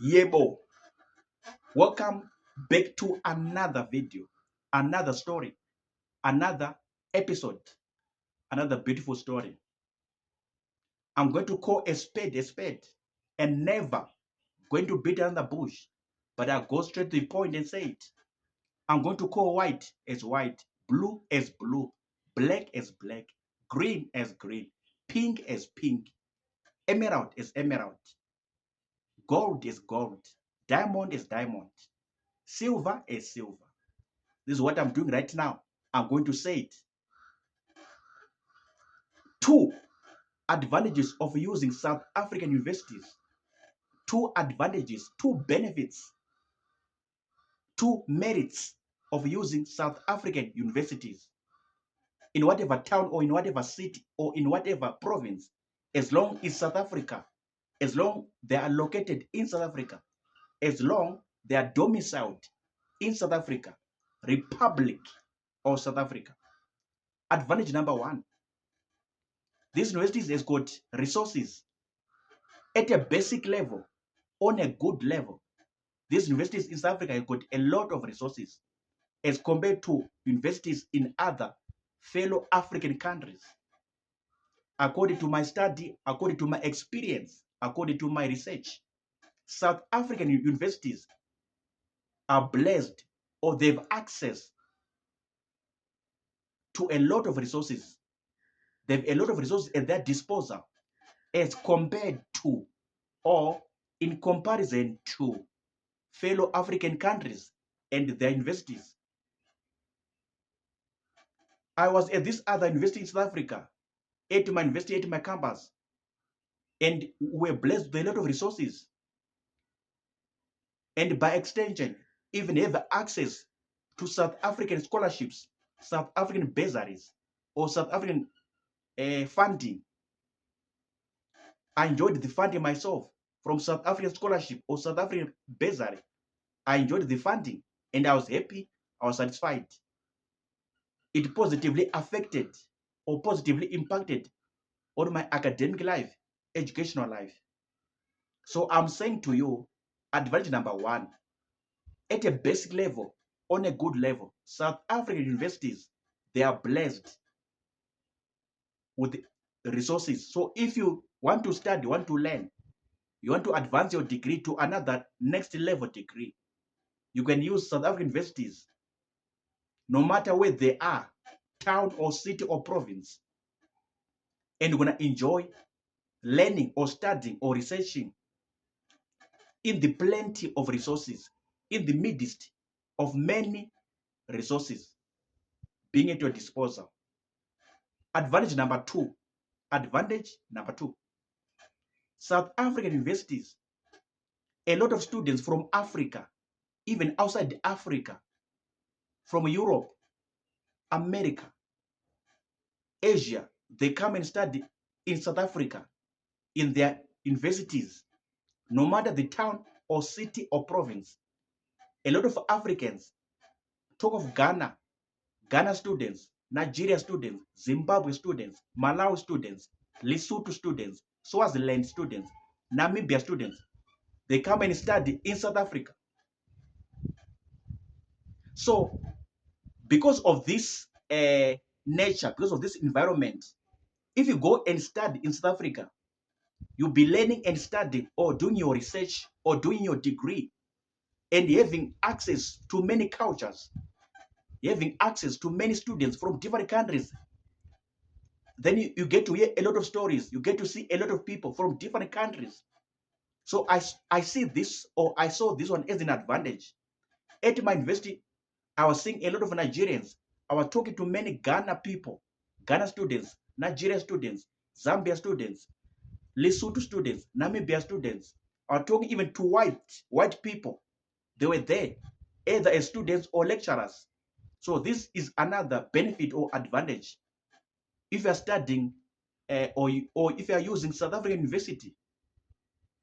Yebo, welcome back to another video, another story, another episode, another beautiful story. I'm going to call a spade, and never going to beat around the bush, but I'll go straight to the point and say it. I'm going to call white as white, blue as blue, black as black, green as green, pink as pink, emerald as emerald, gold is gold, diamond is diamond, silver is silver. This is what I'm doing right now. I'm going to say it. Two advantages of using South African universities. Two advantages, two benefits, two merits of using South African universities in whatever town or in whatever city or in whatever province, as long as South Africa, as long they are located in South Africa, as long they are domiciled in South Africa, Republic of South Africa. Advantage number one, these universities has got resources at a basic level, on a good level. These universities in South Africa have got a lot of resources as compared to universities in other fellow African countries. According to my study, according to my experience, according to my research, South African universities are blessed or they have access to a lot of resources. They have a lot of resources at their disposal as compared to or in comparison to fellow African countries and their universities. I was at this other university in South Africa, at my university, at my campus, and we were blessed with a lot of resources. And by extension, even have access to South African scholarships, South African bursaries, or South African funding. I enjoyed the funding myself from South African scholarship or South African bursary. I enjoyed the funding and I was happy, I was satisfied. It positively affected or positively impacted on my academic life, educational life. So I'm saying to you, advantage number one, at a basic level, on a good level, South African universities, they are blessed with resources. So if you want to study, want to learn, you want to advance your degree to another next level degree, you can use South African universities, no matter where they are, town or city or province, and you're going to enjoy learning or studying or researching in the plenty of resources, in the midst of many resources being at your disposal. Advantage number two. Advantage number two. South African universities, a lot of students from Africa, even outside Africa, from Europe, America, Asia, they come and study in South Africa, in their universities, no matter the town or city or province. A lot of Africans, talk of Ghana, Ghana students, Nigeria students, Zimbabwe students, Malawi students, Lesotho students, Swaziland students, Namibia students, they come and study in South Africa. So, because of this nature, because of this environment, if you go and study in South Africa, you'll be learning and studying or doing your research or doing your degree and having access to many cultures, having access to many students from different countries. Then you get to hear a lot of stories. You get to see a lot of people from different countries. So I see this, or I saw this one as an advantage. At my university, I was seeing a lot of Nigerians. I was talking to many Ghana people, Ghana students, Nigeria students, Zambia students, Lesotho students, Namibia students. I was talking even to white people. They were there, either as students or lecturers. So this is another benefit or advantage if you are studying or if you are using South African University.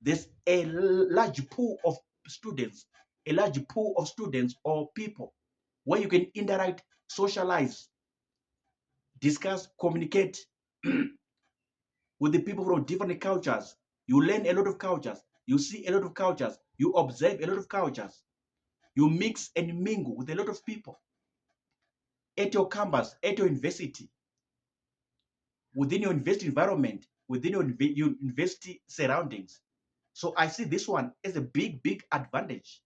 There's a large pool of students, a large pool of students or people where you can interact, socialize, discuss, communicate with the people from different cultures. You learn a lot of cultures. You see a lot of cultures. You observe a lot of cultures. You mix and mingle with a lot of people at your campus, at your university, within your university environment, within your university surroundings. So I see this one as a big, big advantage,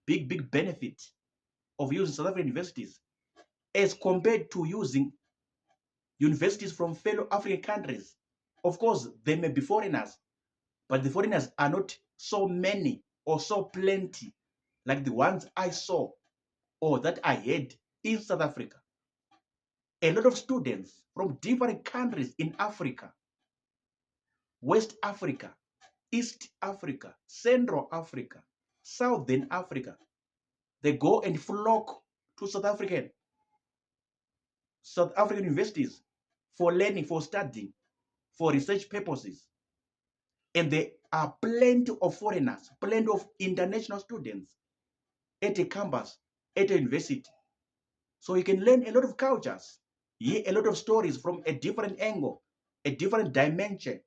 big, big benefit of using South African universities as compared to using universities from fellow African countries. Of course, there may be foreigners, but the foreigners are not so many or so plenty like the ones I saw or that I had in South Africa. A lot of students from different countries in Africa, West Africa, East Africa, Central Africa, Southern Africa, they go and flock to South African universities for learning, for studying, for research purposes. And there are plenty of foreigners, plenty of international students at a campus, at a university. So you can learn a lot of cultures, hear a lot of stories from a different angle, a different dimension,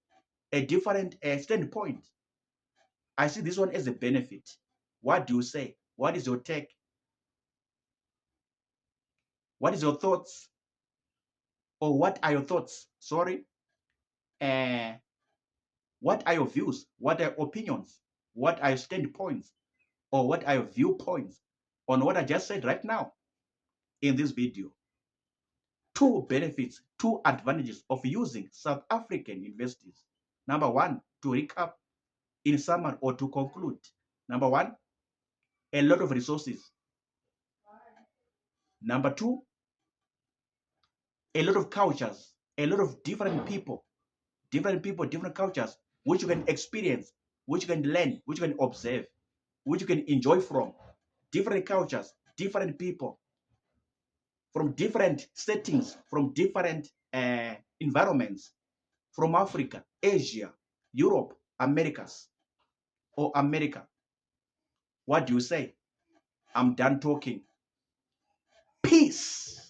a different standpoint. I see this one as a benefit. What do you say? What is your take? What is your thoughts? Or what are your thoughts? Sorry. Uh, what are your views? What are your opinions? What are your standpoints? Or what are your viewpoints on what I just said right now in this video? Two benefits, two advantages of using South African universities. Number one, to recap in summary or to conclude. Number one, a lot of resources. Number two, a lot of cultures, a lot of different people, different cultures, which you can experience, which you can learn, which you can observe, which you can enjoy from. Different cultures, different people, from different settings, from different environments, from Africa, Asia, Europe, Americas, or America. What do you say? I'm done talking. Peace.